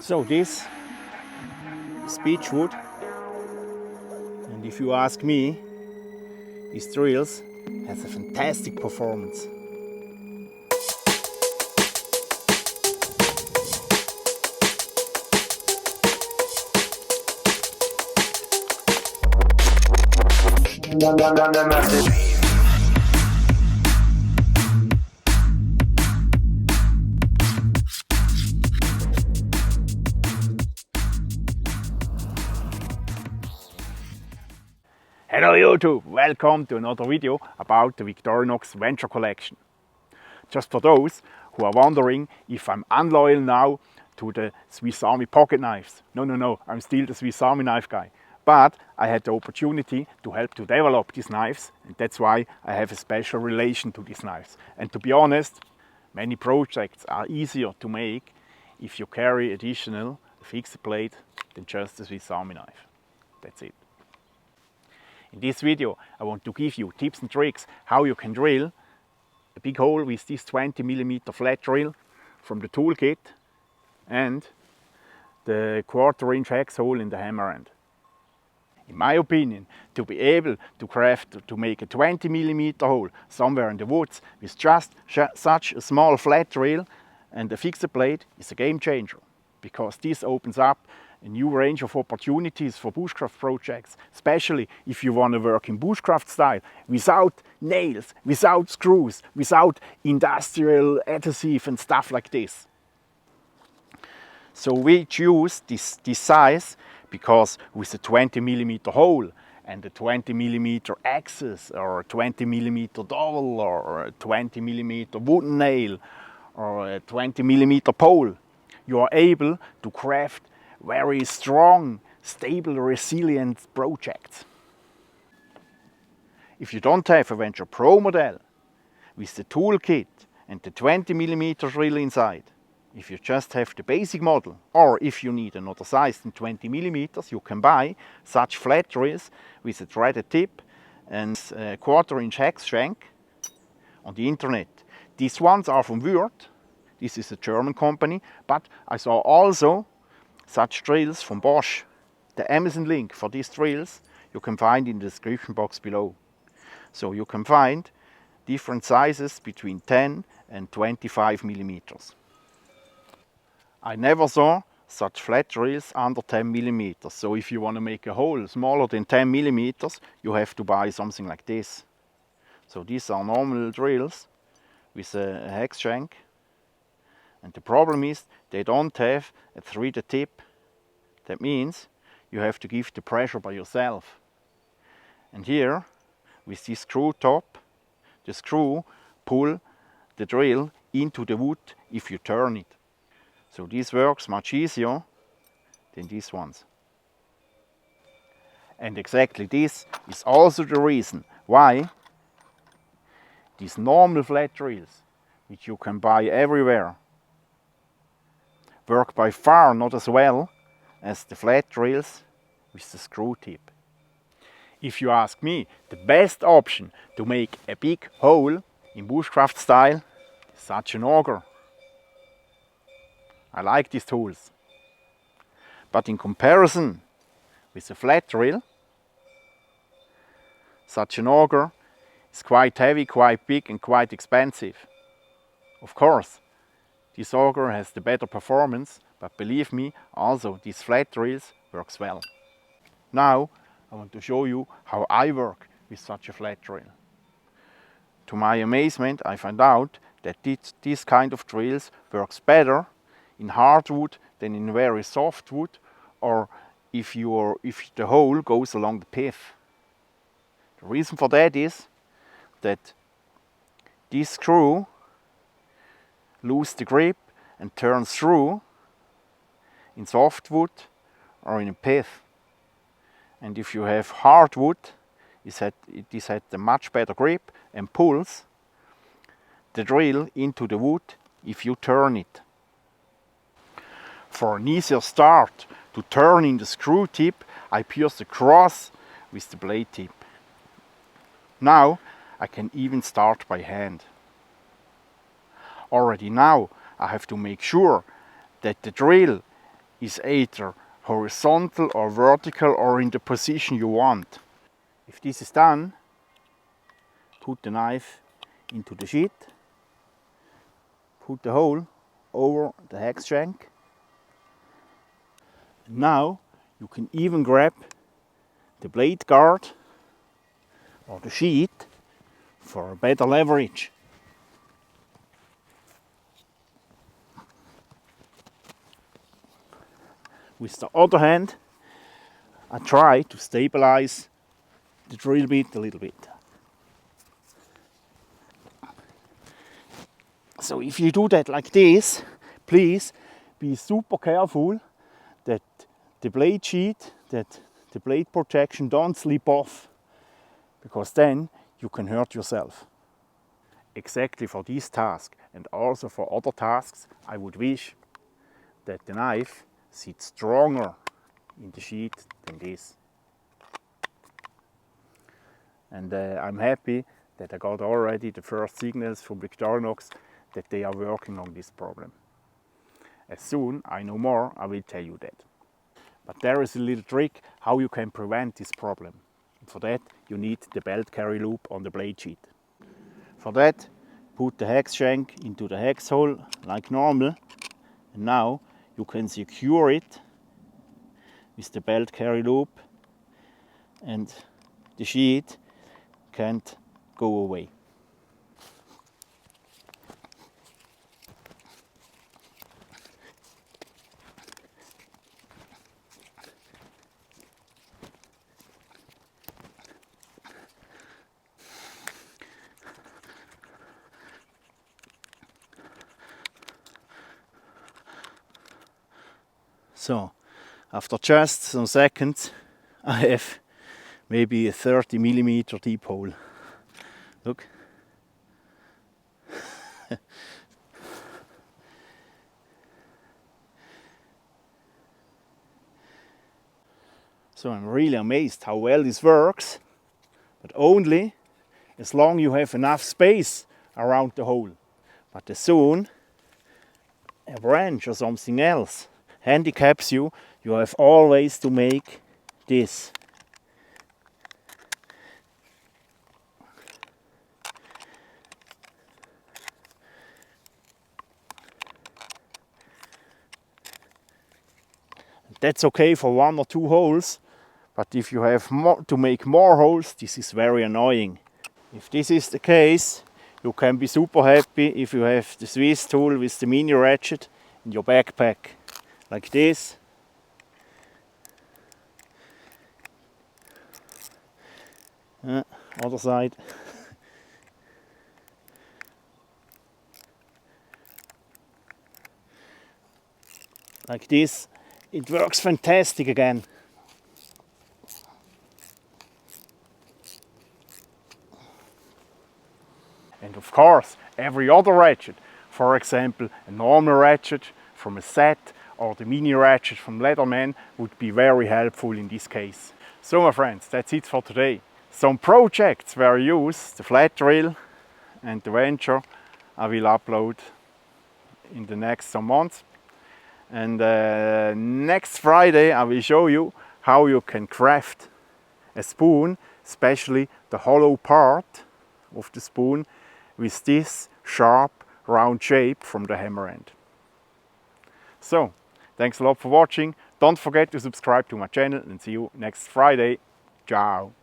So this is beech wood, and if you ask me, these drills has a fantastic performance. Hello YouTube, welcome to another video about the Victorinox Venture collection. Just for those who are wondering if I'm unloyal now to the Swiss Army pocket knives. No, I'm still the Swiss Army knife guy. But I had the opportunity to help to develop these knives, and that's why I have a special relation to these knives. And to be honest, many projects are easier to make if you carry additional fixed blade than just a Swiss Army knife. That's it. In this video, I want to give you tips and tricks how you can drill a big hole with this 20mm flat drill from the tool kit and the 1/4 inch hex hole in the hammer end. In my opinion, to be able to make a 20mm hole somewhere in the woods with just such a small flat drill and a fixed blade is a game changer, because this opens up a new range of opportunities for bushcraft projects, especially if you want to work in bushcraft style, without nails, without screws, without industrial adhesive and stuff like this. So we choose this size because with a 20mm hole and a 20mm axis or a 20mm dowel or a 20mm wooden nail or a 20mm pole, you are able to craft very strong, stable, resilient projects. If you don't have a Venture Pro model with the tool kit and the 20mm drill inside, if you just have the basic model, or if you need another size than 20mm, you can buy such flat drills with a threaded tip and a 1/4 inch hex shank on the internet. These ones are from Würth. This is a German company, but I saw also such drills from Bosch. The Amazon link for these drills you can find in the description box below. So you can find different sizes between 10 and 25mm. I never saw such flat drills under 10mm. So if you want to make a hole smaller than 10mm, you have to buy something like this. So these are normal drills with a hex shank. And the problem is they don't have a threaded tip. That means you have to give the pressure by yourself. And here, with this screw top, the screw pull the drill into the wood if you turn it. So this works much easier than these ones. And exactly this is also the reason why these normal flat drills, which you can buy everywhere, work by far not as well as the flat drills with the screw tip. If you ask me, the best option to make a big hole in bushcraft style is such an auger. I like these tools. But in comparison with a flat drill, such an auger is quite heavy, quite big and quite expensive. Of course, this auger has the better performance, but believe me, also these flat drills works well. Now I want to show you how I work with such a flat drill. To my amazement, I found out that this kind of drills works better in hardwood than in very soft wood, or if the hole goes along the pith. The reason for that is that this screw loses the grip and turns through in softwood or in a pith. And if you have hardwood, it has a much better grip and pulls the drill into the wood if you turn it. For an easier start to turn in the screw tip, I pierce the cross with the blade tip. Now I can even start by hand. Already now I have to make sure that the drill is either horizontal or vertical or in the position you want. If this is done, put the knife into the sheet, put the hole over the hex shank. Now you can even grab the blade guard or the sheet for a better leverage. With the other hand, I try to stabilize the drill bit a little bit. So if you do that like this, please be super careful that the blade sheet, that the blade protection don't slip off, because then you can hurt yourself. Exactly for this task and also for other tasks, I would wish that the knife sits stronger in the sheet than this. And I'm happy that I got already the first signals from Victorinox that they are working on this problem. As soon I know more, I will tell you that. But there is a little trick how you can prevent this problem. For that you need the belt carry loop on the blade sheet. For that, put the hex shank into the hex hole like normal, and now you can secure it with the belt carry loop and the sheet can't go away. So, after just some seconds, I have maybe a 30mm deep hole. Look. So I'm really amazed how well this works, but only as long as you have enough space around the hole. But as soon a branch or something else handicaps you, you have always to make this. That's okay for 1 or 2 holes, but if you have to make more holes, this is very annoying. If this is the case, you can be super happy if you have the Swiss tool with the mini ratchet in your backpack, like this. Other side. Like this. It works fantastic again. And of course, every other ratchet, for example, a normal ratchet from a set or the mini ratchet from Leatherman, would be very helpful in this case. So my friends, that's it for today. Some projects where I use the flat drill and the Venture I will upload in the next some months. And next Friday I will show you how you can craft a spoon, especially the hollow part of the spoon, with this sharp round shape from the hammer end. So, thanks a lot for watching. Don't forget to subscribe to my channel and see you next Friday. Ciao!